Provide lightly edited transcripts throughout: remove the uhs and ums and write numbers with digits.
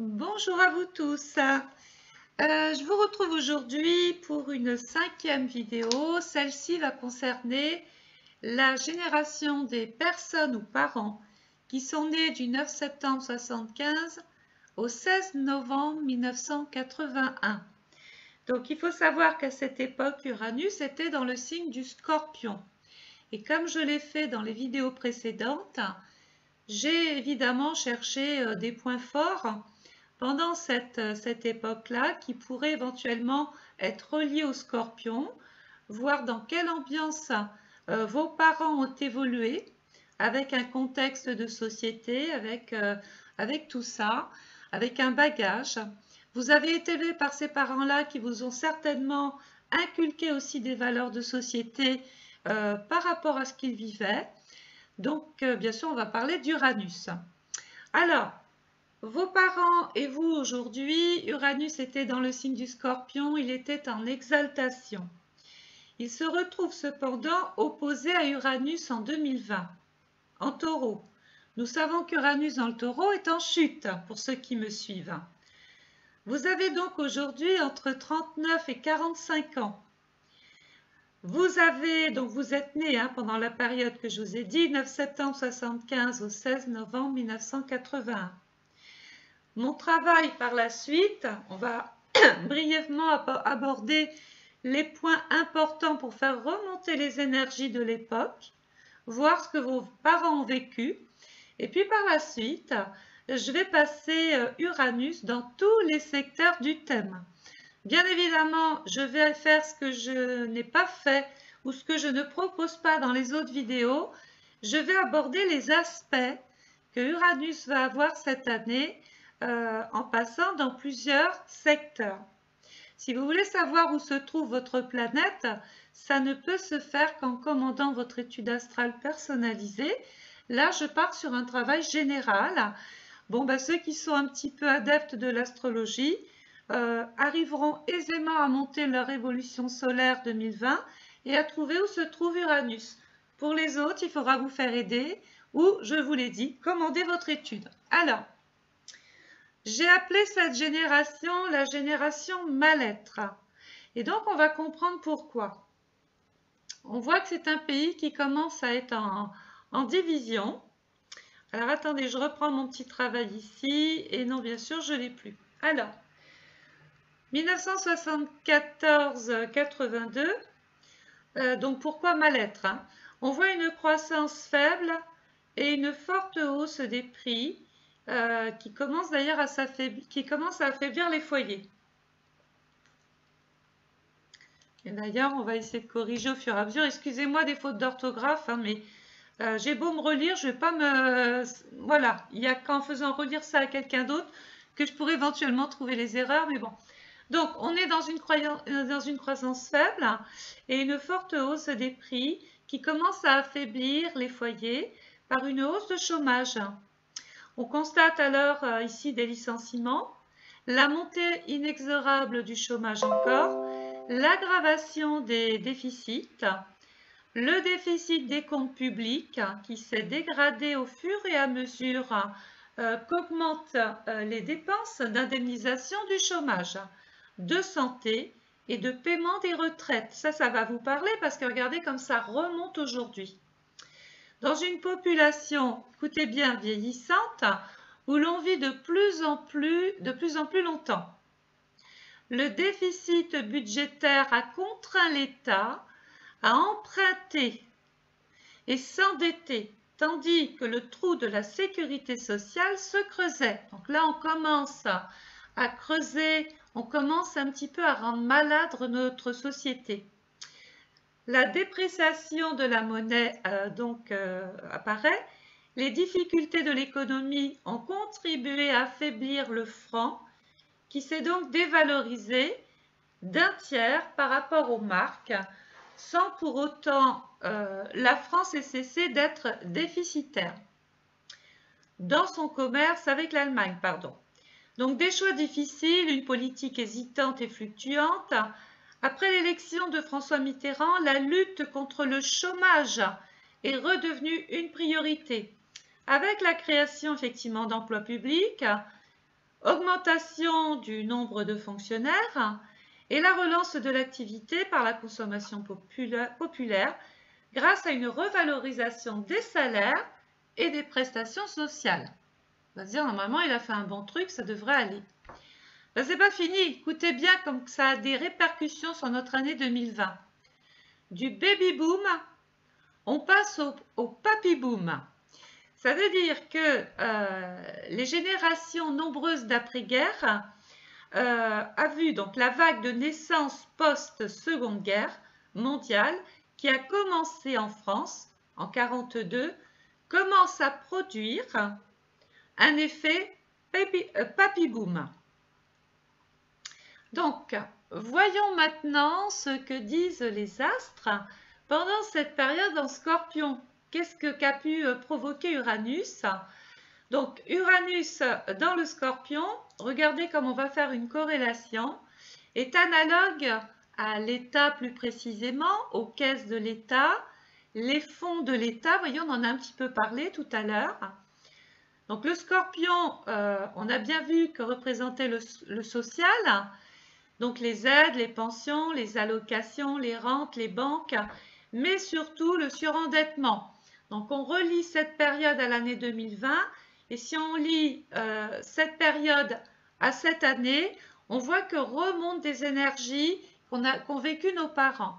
Bonjour à vous tous. Je vous retrouve aujourd'hui pour une 5e vidéo. Celle-ci va concerner la génération des personnes ou parents qui sont nés du 9 septembre 1975 au 16 novembre 1981. Donc il faut savoir qu'à cette époque, Uranus était dans le signe du Scorpion. Et comme je l'ai fait dans les vidéos précédentes, j'ai évidemment cherché des points forts pendant cette époque-là qui pourrait éventuellement être reliée au Scorpion, voir dans quelle ambiance vos parents ont évolué avec un contexte de société, avec tout ça, avec un bagage. Vous avez été élevé par ces parents-là qui vous ont certainement inculqué aussi des valeurs de société par rapport à ce qu'ils vivaient. Donc, bien sûr, on va parler d'Uranus. Alors, vos parents et vous aujourd'hui, Uranus était dans le signe du Scorpion, il était en exaltation. Il se retrouve cependant opposé à Uranus en 2020, en Taureau. Nous savons qu'Uranus dans le Taureau est en chute, pour ceux qui me suivent. Vous avez donc aujourd'hui entre 39 et 45 ans. Vous êtes né pendant la période que je vous ai dit, 9 septembre 1975 au 16 novembre 1981. Mon travail par la suite, on va brièvement aborder les points importants pour faire remonter les énergies de l'époque, voir ce que vos parents ont vécu. Et puis par la suite, je vais passer Uranus dans tous les secteurs du thème. Bien évidemment, je vais faire ce que je n'ai pas fait ou ce que je ne propose pas dans les autres vidéos. Je vais aborder les aspects que Uranus va avoir cette année en passant dans plusieurs secteurs. Si vous voulez savoir où se trouve votre planète, ça ne peut se faire qu'en commandant votre étude astrale personnalisée. Là, je pars sur un travail général. Bon, ceux qui sont un petit peu adeptes de l'astrologie arriveront aisément à monter leur évolution solaire 2020 et à trouver où se trouve Uranus. Pour les autres, il faudra vous faire aider ou, je vous l'ai dit, commander votre étude. Alors, j'ai appelé cette génération la génération mal-être. Et donc, on va comprendre pourquoi. On voit que c'est un pays qui commence à être en division. Alors, attendez, je reprends mon petit travail ici. Et non, bien sûr, je ne l'ai plus. Alors, 1974-82. Donc, pourquoi mal-être On voit une croissance faible et une forte hausse des prix qui commence d'ailleurs à affaiblir les foyers. Et d'ailleurs, on va essayer de corriger au fur et à mesure. Excusez-moi des fautes d'orthographe, mais j'ai beau me relire, je ne vais pas me... Voilà, il n'y a qu'en faisant relire ça à quelqu'un d'autre que je pourrais éventuellement trouver les erreurs, mais bon. Donc, on est dans une croissance faible et une forte hausse des prix qui commence à affaiblir les foyers par une hausse de chômage. On constate alors ici des licenciements, la montée inexorable du chômage encore, l'aggravation des déficits, le déficit des comptes publics qui s'est dégradé au fur et à mesure qu'augmentent les dépenses d'indemnisation du chômage, de santé et de paiement des retraites. Ça va vous parler parce que regardez comme ça remonte aujourd'hui. Dans une population, écoutez bien, vieillissante, où l'on vit de plus en plus longtemps. Le déficit budgétaire a contraint l'État à emprunter et s'endetter, tandis que le trou de la sécurité sociale se creusait. Donc là, on commence à creuser, on commence un petit peu à rendre malade notre société. La dépréciation de la monnaie apparaît. Les difficultés de l'économie ont contribué à affaiblir le franc, qui s'est donc dévalorisé d'un tiers par rapport aux marques, sans pour autant la France ait cessé d'être déficitaire dans son commerce avec l'Allemagne. Donc des choix difficiles, une politique hésitante et fluctuante. Après l'élection de François Mitterrand, la lutte contre le chômage est redevenue une priorité. Avec la création effectivement d'emplois publics, augmentation du nombre de fonctionnaires et la relance de l'activité par la consommation populaire grâce à une revalorisation des salaires et des prestations sociales. On va se dire, normalement, il a fait un bon truc, ça devrait aller. Ben, c'est pas fini. Écoutez bien comme ça a des répercussions sur notre année 2020. Du baby boom, on passe au papy boom. Ça veut dire que les générations nombreuses d'après-guerre a vu donc la vague de naissance post-seconde guerre mondiale qui a commencé en France en 1942, commence à produire un effet papy boom. Donc, voyons maintenant ce que disent les astres pendant cette période en Scorpion. Qu'est-ce qu'a pu provoquer Uranus? Donc, Uranus dans le Scorpion, regardez comme on va faire une corrélation, est analogue à l'État plus précisément, aux caisses de l'État, les fonds de l'État, voyez, on en a un petit peu parlé tout à l'heure. Donc, le Scorpion, on a bien vu que représentait le social, donc les aides, les pensions, les allocations, les rentes, les banques, mais surtout le surendettement. Donc on relie cette période à l'année 2020 et si on lit cette période à cette année, on voit que remontent des énergies qu'ont vécues nos parents.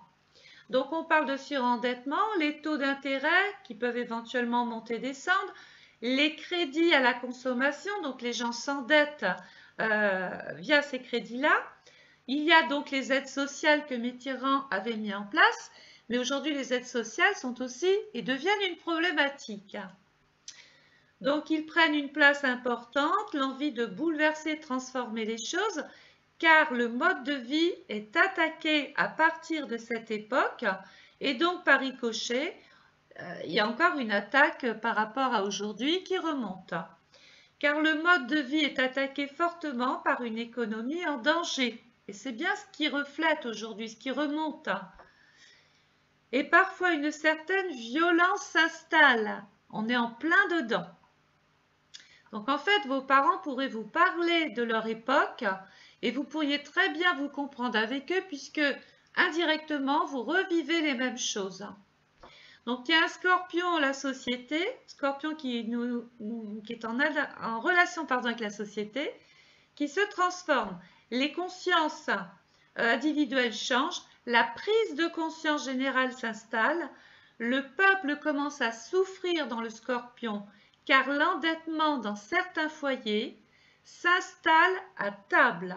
Donc on parle de surendettement, les taux d'intérêt qui peuvent éventuellement monter, descendre, les crédits à la consommation, donc les gens s'endettent via ces crédits-là. Il y a donc les aides sociales que Mitterrand avait mis en place, mais aujourd'hui les aides sociales sont aussi et deviennent une problématique. Donc ils prennent une place importante, l'envie de bouleverser, transformer les choses, car le mode de vie est attaqué à partir de cette époque, et donc par ricochet, il y a encore une attaque par rapport à aujourd'hui qui remonte. Car le mode de vie est attaqué fortement par une économie en danger. Et c'est bien ce qui reflète aujourd'hui, ce qui remonte. Et parfois une certaine violence s'installe. On est en plein dedans. Donc en fait, vos parents pourraient vous parler de leur époque et vous pourriez très bien vous comprendre avec eux puisque indirectement, vous revivez les mêmes choses. Donc il y a un scorpion, la société, scorpion qui est en relation avec la société, qui se transforme. Les consciences individuelles changent, la prise de conscience générale s'installe, le peuple commence à souffrir dans le Scorpion car l'endettement dans certains foyers s'installe à table.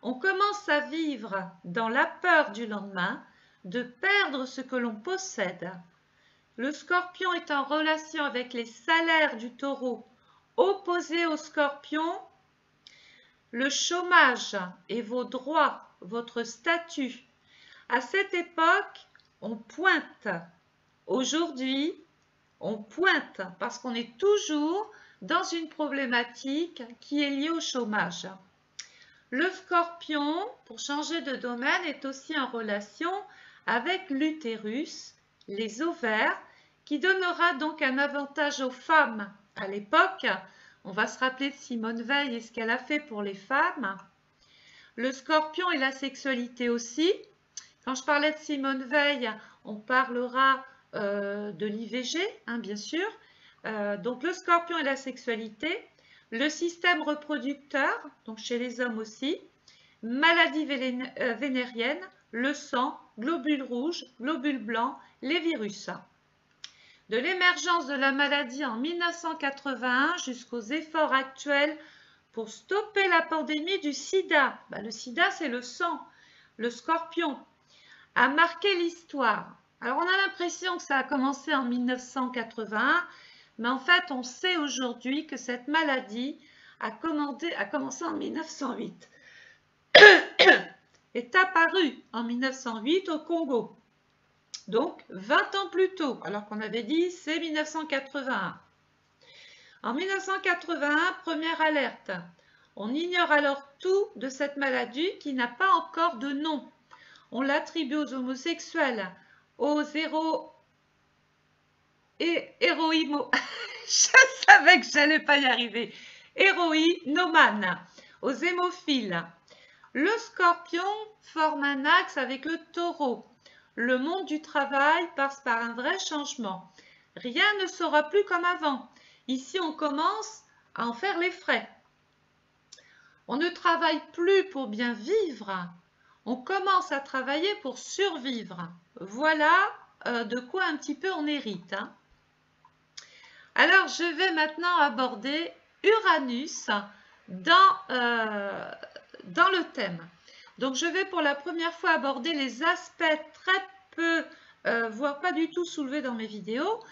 On commence à vivre dans la peur du lendemain, de perdre ce que l'on possède. Le Scorpion est en relation avec les salaires du Taureau, opposé au Scorpion. Le chômage et vos droits, votre statut. À cette époque, on pointe. Aujourd'hui, on pointe parce qu'on est toujours dans une problématique qui est liée au chômage. Le Scorpion, pour changer de domaine, est aussi en relation avec l'utérus, les ovaires, qui donnera donc un avantage aux femmes à l'époque. On va se rappeler de Simone Veil et ce qu'elle a fait pour les femmes. Le Scorpion et la sexualité aussi. Quand je parlais de Simone Veil, on parlera de l'IVG, hein, bien sûr. Donc le Scorpion et la sexualité. Le système reproducteur, donc chez les hommes aussi. Maladies vénériennes, le sang, globules rouges, globules blancs, les virus. De l'émergence de la maladie en 1981 jusqu'aux efforts actuels pour stopper la pandémie du sida. Le sida, c'est le sang. Le Scorpion a marqué l'histoire. Alors, on a l'impression que ça a commencé en 1981, mais en fait, on sait aujourd'hui que cette maladie a commencé en 1908. Est apparue en 1908 au Congo. Donc 20 ans plus tôt, alors qu'on avait dit c'est 1981. En 1981, première alerte. On ignore alors tout de cette maladie qui n'a pas encore de nom. On l'attribue aux homosexuels, aux héroïmo. Je savais que j'allais pas y arriver. héroïnomane, aux hémophiles. Le Scorpion forme un axe avec le Taureau. Le monde du travail passe par un vrai changement. Rien ne sera plus comme avant. Ici, on commence à en faire les frais. On ne travaille plus pour bien vivre. On commence à travailler pour survivre. Voilà de quoi un petit peu on hérite. Alors, je vais maintenant aborder Uranus dans le thème. Donc, je vais pour la première fois aborder les aspects très peu, voire pas du tout soulevés dans mes vidéos,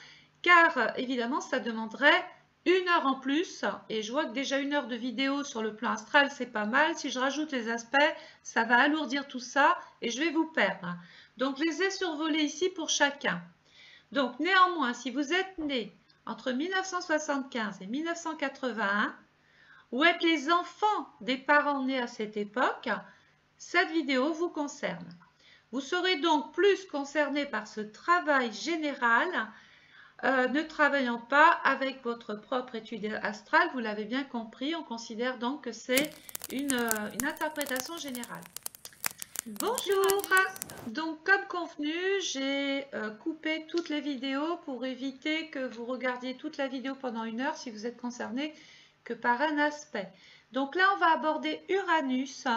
car évidemment, ça demanderait 1 heure en plus. Et je vois que déjà 1 heure de vidéo sur le plan astral, c'est pas mal. Si je rajoute les aspects, ça va alourdir tout ça et je vais vous perdre. Donc, je les ai survolés ici pour chacun. Donc, néanmoins, si vous êtes né entre 1975 et 1981, ou êtes les enfants des parents nés à cette époque, cette vidéo vous concerne. Vous serez donc plus concerné par ce travail général, ne travaillant pas avec votre propre étude astrale. Vous l'avez bien compris, on considère donc que c'est une interprétation générale. Bonjour! Donc comme convenu, j'ai coupé toutes les vidéos pour éviter que vous regardiez toute la vidéo pendant 1 heure si vous êtes concerné que par un aspect. Donc là, on va aborder Uranus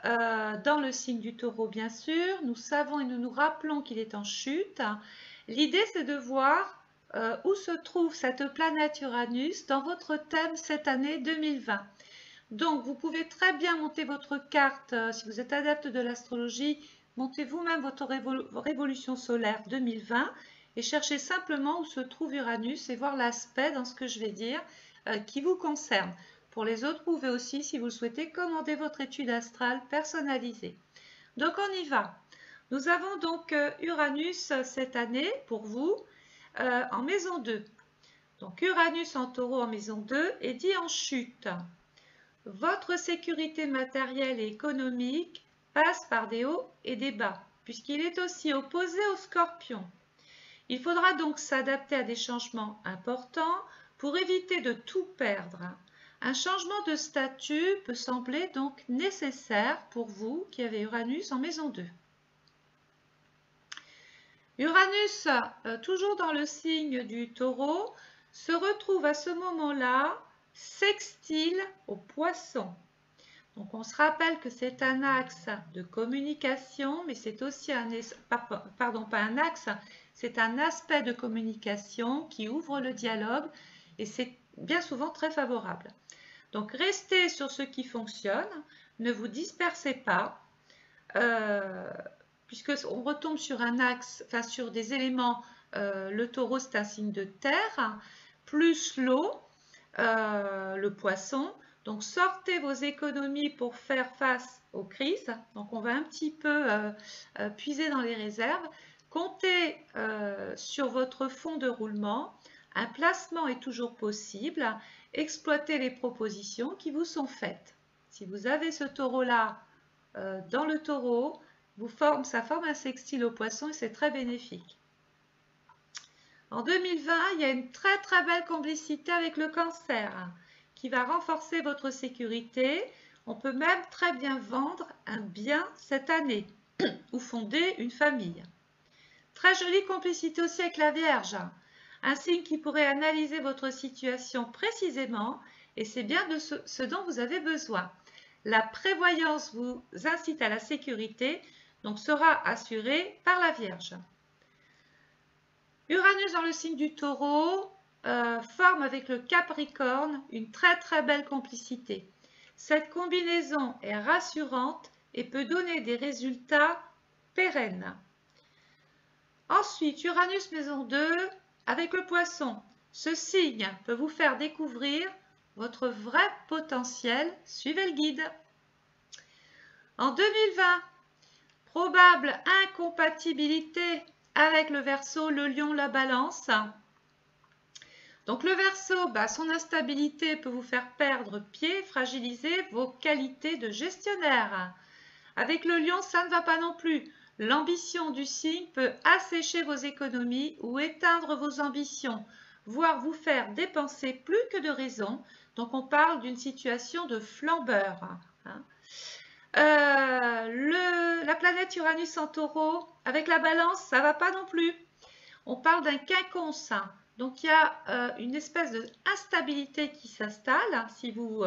dans le signe du Taureau, bien sûr. Nous savons et nous nous rappelons qu'il est en chute. L'idée, c'est de voir où se trouve cette planète Uranus dans votre thème cette année 2020. Donc, vous pouvez très bien monter votre carte, si vous êtes adepte de l'astrologie, montez vous-même votre révolution solaire 2020 et cherchez simplement où se trouve Uranus et voir l'aspect dans ce que je vais dire qui vous concerne. Pour les autres, vous pouvez aussi, si vous le souhaitez, commander votre étude astrale personnalisée. Donc, on y va. Nous avons donc Uranus cette année, pour vous, en maison 2. Donc, Uranus en Taureau en maison 2 est dit en chute. Votre sécurité matérielle et économique passe par des hauts et des bas, puisqu'il est aussi opposé au Scorpion. Il faudra donc s'adapter à des changements importants pour éviter de tout perdre. Un changement de statut peut sembler donc nécessaire pour vous qui avez Uranus en maison 2. Uranus, toujours dans le signe du Taureau, se retrouve à ce moment-là sextile au Poisson. Donc on se rappelle que c'est un axe de communication, mais c'est aussi c'est un aspect de communication qui ouvre le dialogue et c'est bien souvent très favorable. Donc restez sur ce qui fonctionne, ne vous dispersez pas, puisqu'on retombe sur un axe, enfin sur des éléments, le Taureau c'est un signe de terre, plus l'eau, le Poisson. Donc sortez vos économies pour faire face aux crises. Donc on va un petit peu puiser dans les réserves. Comptez sur votre fonds de roulement. Un placement est toujours possible. Exploitez les propositions qui vous sont faites. Si vous avez ce Taureau-là dans le Taureau, ça forme un sextile au Poisson et c'est très bénéfique. En 2020, il y a une très très belle complicité avec le Cancer qui va renforcer votre sécurité. On peut même très bien vendre un bien cette année ou fonder une famille. Très jolie complicité aussi avec la Vierge, un signe qui pourrait analyser votre situation précisément et c'est bien de ce dont vous avez besoin. La prévoyance vous incite à la sécurité, donc sera assurée par la Vierge. Uranus dans le signe du Taureau forme avec le Capricorne une très très belle complicité. Cette combinaison est rassurante et peut donner des résultats pérennes. Ensuite, Uranus maison 2 avec le Poisson. Ce signe peut vous faire découvrir votre vrai potentiel. Suivez le guide. En 2020, probable incompatibilité avec le Verseau, le Lion, la Balance. Donc le Verseau, son instabilité peut vous faire perdre pied, fragiliser vos qualités de gestionnaire. Avec le Lion, ça ne va pas non plus. L'ambition du signe peut assécher vos économies ou éteindre vos ambitions. voire vous faire dépenser plus que de raison. Donc on parle d'une situation de flambeur. Hein. La planète Uranus en taureau, avec la balance, ça ne va pas non plus. On parle d'un quinconce. Donc il y a une espèce d'instabilité qui s'installe si vous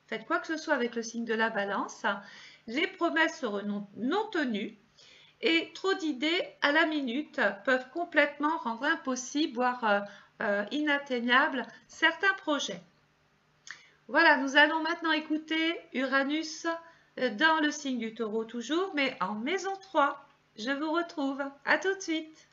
faites quoi que ce soit avec le signe de la balance. Les promesses seront non tenues et trop d'idées à la minute peuvent complètement rendre impossible, voire inatteignables certains projets. Voilà, nous allons maintenant écouter Uranus dans le signe du taureau toujours, mais en maison 3. Je vous retrouve. À tout de suite.